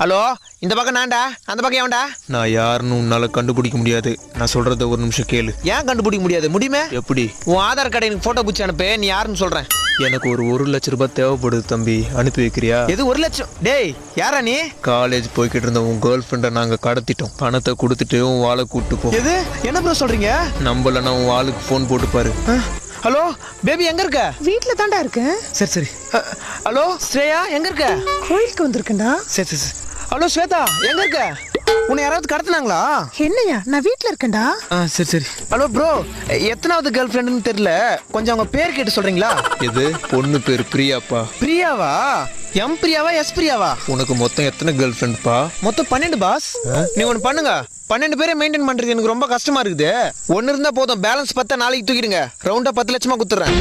Hello, இந்த பக்கம் நான்டா, அந்த பக்கம் ஏன்டா? நான் யாருன்னு உன்னால கண்டுபிடிக்க முடியாது. நான் சொல்றத ஒரு நிமிஷம் கேளு. ஏன் கண்டுபிடிக்க முடியாது? முடியுமே. எப்படி? உன் ஆதார் கார்டு எனக்கு போட்டோ பிடிச்சி அனுப்பு, நீ யாருன்னு சொல்றேன். எனக்கு ஒரு 1,00,000 தேவைப்படுது தம்பி, அனுப்பி வைக்கிறியா? எது 1,00,000? டேய், யாரா நீ? காலேஜ் போய்கிட்டு இருந்த உன் கேர்ள் ஃப்ரெண்டை நாங்க கடத்திட்டோம். பணத்தை கொடுத்துட்டு உன் வாளை கூப்பிட்டு போ. எது? என்ன ப்ரோ சொல்றீங்க? நம்பலன்னா உன் வாளுக்கு ஃபோன் போட்டு பாரு. ஹலோ பேபி, எங்க இருக்க? வீட்ல தாண்டா இருக்கேன். சரி சரி. ஹலோ ஸ்ரேயா, எங்க இருக்க? கோயிலுக்கு வந்திருக்கேன்டா. சரி சரி. ஹலோ ஸ்வேதா, எங்க இருக்க? உன்னை யாராவது கடத்தினாங்களா? என்னையா, நான் வீட்ல இருக்கேன்டா. சரி சரி. ஹலோ ப்ரோ, எத்தனாவது கேர்ள் ஃப்ரெண்டுன்னு தெரியல, கொஞ்சம் அவங்க பேர் கேட்டு சொல்றீங்களா? எது? பொண்ணு பேர் பிரியாப்பா. பிரியாவா? M பிரியாவா, S பிரியாவா? உனக்கு மொத்தம் எத்தனை கேர்ள் ஃப்ரெண்ட்ப்பா? மொத்தம் 12 பாஸ். நீ ஒன்று பண்ணுங்க, 12 பேரை மெயின்டைன் பண்றது எனக்கு ரொம்ப கஷ்டமா இருக்குது. ஒன்னு இருந்தா போதும், பேலன்ஸ் 10 நாளைக்கு தூக்கிடுங்க. ரவுண்டா 10 லட்சமா குத்துறேன்.